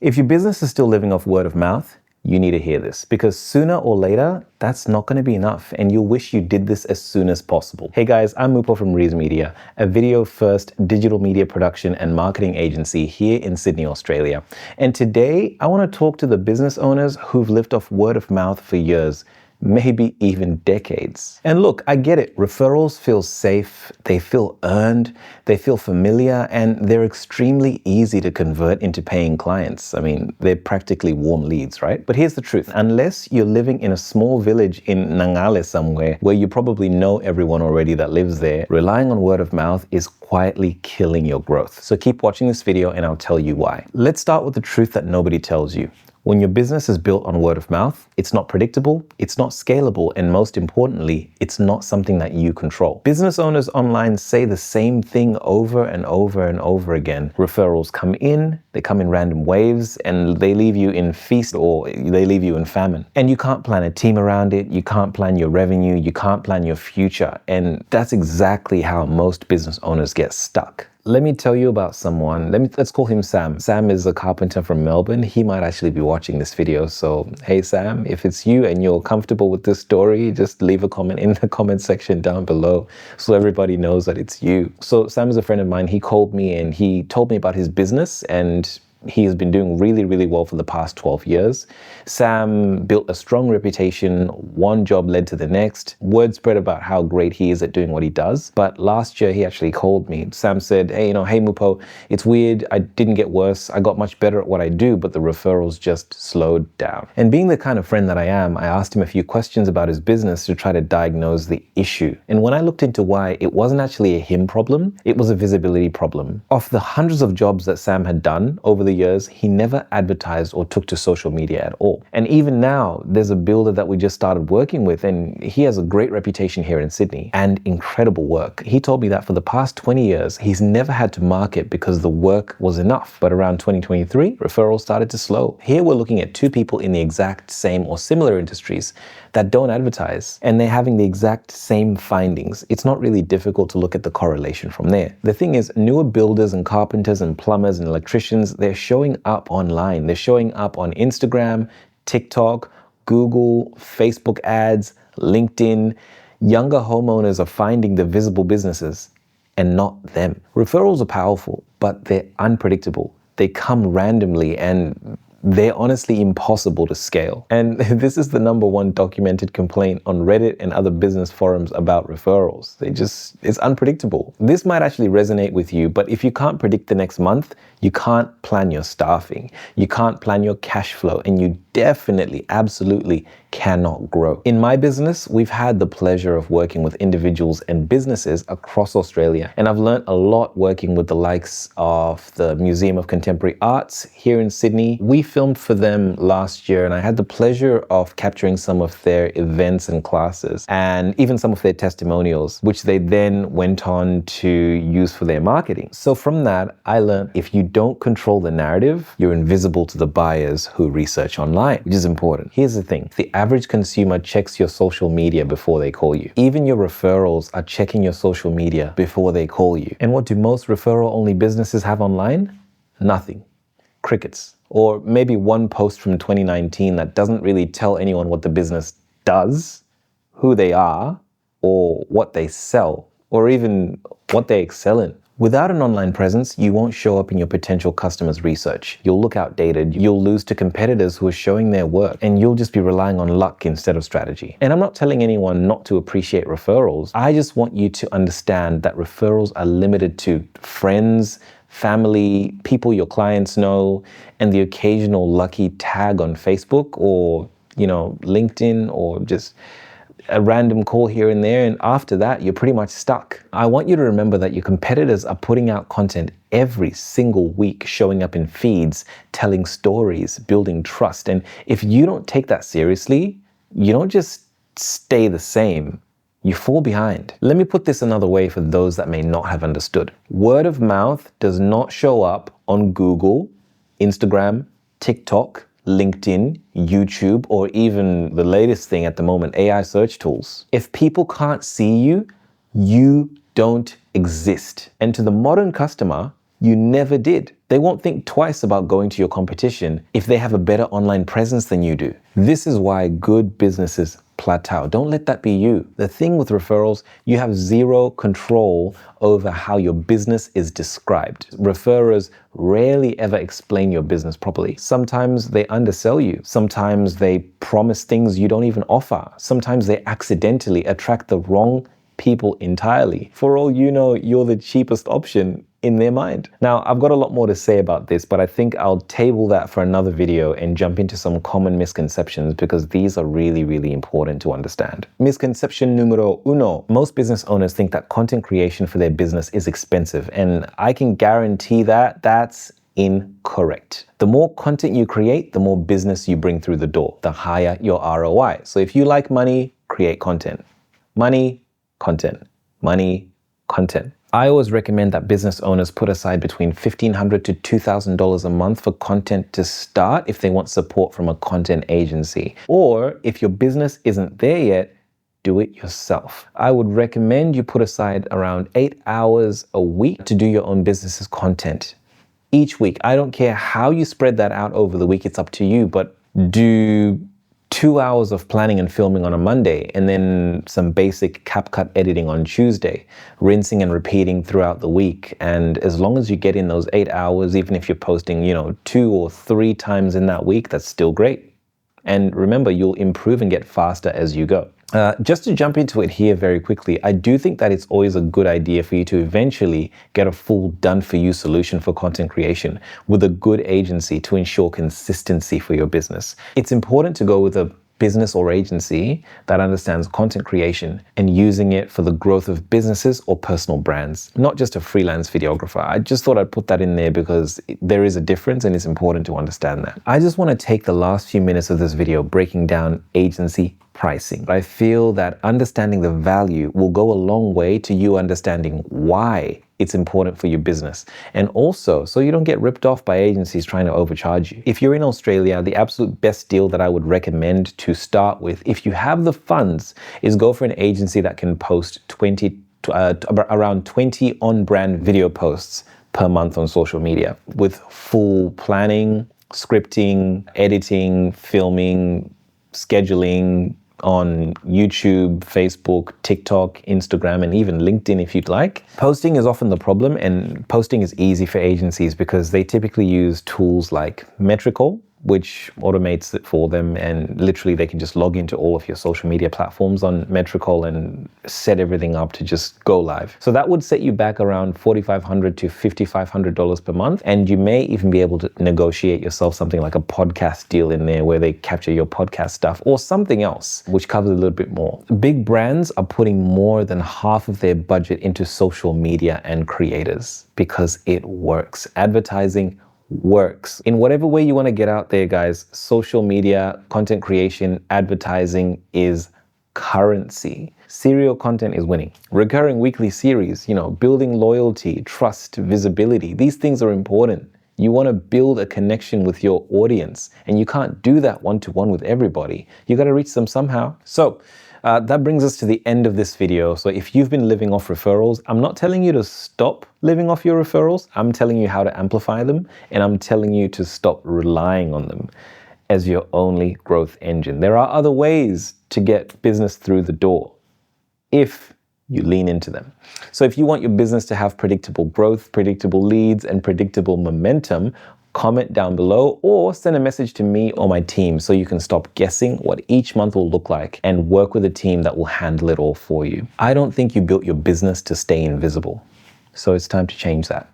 If your business is still living off word of mouth, you need to hear this, because sooner or later, that's not going to be enough, and you'll wish you did this as soon as possible. Hey guys, I'm Mupo from Rees Media, a video-first digital media production and marketing agency here in Sydney, Australia. And today, I want to talk to the business owners who've lived off word of mouth for years, maybe even decades. And look, I get it. Referrals feel safe, they feel earned, they feel familiar, and they're extremely easy to convert into paying clients. I mean, they're practically warm leads, right? But here's the truth. Unless you're living in a small village in Nangale somewhere, where you probably know everyone already that lives there, relying on word of mouth is quietly killing your growth. So keep watching this video and I'll tell you why. Let's start with the truth that nobody tells you. When your business is built on word of mouth, it's not predictable, it's not scalable, and most importantly, it's not something that you control. Business owners online say the same thing over and over and over again. Referrals come in, they come in random waves, and they leave you in feast or they leave you in famine. And you can't plan a team around it, you can't plan your revenue, you can't plan your future. And that's exactly how most business owners get stuck. Let me tell you about someone. Let's call him Sam. Sam is a carpenter from Melbourne. He might actually be watching this video. So, hey Sam, if it's you and you're comfortable with this story, just leave a comment in the comment section down below so everybody knows that it's you. So Sam is a friend of mine. He called me and he told me about his business, and he has been doing really, really well for the past 12 years. Sam built a strong reputation. One job led to the next. Word spread about how great he is at doing what he does. But last year, he actually called me. Sam said, hey Mupo, it's weird. I didn't get worse. I got much better at what I do, but the referrals just slowed down. And being the kind of friend that I am, I asked him a few questions about his business to try to diagnose the issue. And when I looked into why, it wasn't actually a him problem. It was a visibility problem. Of the hundreds of jobs that Sam had done over the years, he never advertised or took to social media at all. And even now, there's a builder that we just started working with, and he has a great reputation here in Sydney and incredible work. He told me that for the past 20 years, he's never had to market because the work was enough. But around 2023, referrals started to slow. Here we're looking at two people in the exact same or similar industries that don't advertise, and they're having the exact same findings. It's not really difficult to look at the correlation from there. The thing is, newer builders and carpenters and plumbers and electricians, they're showing up online. They're showing up on Instagram, TikTok, Google, Facebook ads, LinkedIn. Younger homeowners are finding the visible businesses and not them. Referrals are powerful, but they're unpredictable. They come randomly and they're honestly impossible to scale. And this is the #1 documented complaint on Reddit and other business forums about referrals. It's unpredictable. This might actually resonate with you, but if you can't predict the next month, you can't plan your staffing, you can't plan your cash flow, and you definitely, absolutely cannot grow. In my business, we've had the pleasure of working with individuals and businesses across Australia, and I've learned a lot working with the likes of the Museum of Contemporary Arts here in Sydney. We filmed for them last year, and I had the pleasure of capturing some of their events and classes, and even some of their testimonials, which they then went on to use for their marketing. So from that, I learned if you don't control the narrative, you're invisible to the buyers who research online, which is important. Here's the thing. The average consumer checks your social media before they call you. Even your referrals are checking your social media before they call you. And what do most referral-only businesses have online? Nothing. Crickets. Or maybe one post from 2019 that doesn't really tell anyone what the business does, who they are, or what they sell, or even what they excel in. Without an online presence, you won't show up in your potential customers' research. You'll look outdated, you'll lose to competitors who are showing their work, and you'll just be relying on luck instead of strategy. And I'm not telling anyone not to appreciate referrals. I just want you to understand that referrals are limited to friends, family, people your clients know, and the occasional lucky tag on Facebook or, LinkedIn, or just a random call here and there, and after that, you're pretty much stuck. I want you to remember that your competitors are putting out content every single week, showing up in feeds, telling stories, building trust. And if you don't take that seriously, you don't just stay the same, you fall behind. Let me put this another way for those that may not have understood. Word of mouth does not show up on Google, Instagram, TikTok, LinkedIn, YouTube, or even the latest thing at the moment, AI search tools. If people can't see you, you don't exist. And to the modern customer, You never did. They won't think twice about going to your competition if they have a better online presence than you do. This is why good businesses plateau. Don't let that be you. The thing with referrals, you have zero control over how your business is described. Referrers rarely ever explain your business properly. Sometimes they undersell you. Sometimes they promise things you don't even offer. Sometimes they accidentally attract the wrong people entirely. For all you know, you're the cheapest option in their mind. Now, I've got a lot more to say about this, but I think I'll table that for another video and jump into some common misconceptions because these are really, really important to understand. Misconception numero uno. Most business owners think that content creation for their business is expensive, and I can guarantee that that's incorrect. The more content you create, the more business you bring through the door, the higher your ROI. So if you like money, create content. Money, content. Money, content. I always recommend that business owners put aside between $1,500 to $2,000 a month for content to start if they want support from a content agency. Or if your business isn't there yet, do it yourself. I would recommend you put aside around 8 hours a week to do your own business's content. Each week. I don't care how you spread that out over the week, it's up to you, but do 2 hours of planning and filming on a Monday, and then some basic CapCut editing on Tuesday, rinsing and repeating throughout the week. And as long as you get in those 8 hours, even if you're posting, 2 or 3 times in that week, that's still great. And remember, you'll improve and get faster as you go. Just to jump into it here very quickly, I do think that it's always a good idea for you to eventually get a full done-for-you solution for content creation with a good agency to ensure consistency for your business. It's important to go with a business or agency that understands content creation and using it for the growth of businesses or personal brands, not just a freelance videographer. I just thought I'd put that in there because there is a difference and it's important to understand that. I just want to take the last few minutes of this video breaking down agency pricing. I feel that understanding the value will go a long way to you understanding why it's important for your business. And also, so you don't get ripped off by agencies trying to overcharge you. If you're in Australia, the absolute best deal that I would recommend to start with, if you have the funds, is go for an agency that can post around 20 on-brand video posts per month on social media with full planning, scripting, editing, filming, scheduling, on YouTube, Facebook, TikTok, Instagram, and even LinkedIn if you'd like. Posting is often the problem, and posting is easy for agencies because they typically use tools like Metrical, which automates it for them, and literally they can just log into all of your social media platforms on Metrical and set everything up to just go live. So that would set you back around $4,500 to $5,500 per month, and you may even be able to negotiate yourself something like a podcast deal in there where they capture your podcast stuff or something else which covers a little bit more. Big brands are putting more than half of their budget into social media and creators because it works. Advertising works. In whatever way you want to get out there, guys, social media, content creation, advertising is currency. Serial content is winning. Recurring weekly series, building loyalty, trust, visibility. These things are important. You want to build a connection with your audience, and you can't do that one-to-one with everybody. You got to reach them somehow. So that brings us to the end of this video. So if you've been living off referrals, I'm not telling you to stop living off your referrals. I'm telling you how to amplify them, and I'm telling you to stop relying on them as your only growth engine. There are other ways to get business through the door if you lean into them. So if you want your business to have predictable growth, predictable leads, and predictable momentum, comment down below or send a message to me or my team so you can stop guessing what each month will look like and work with a team that will handle it all for you. I don't think you built your business to stay invisible. So it's time to change that.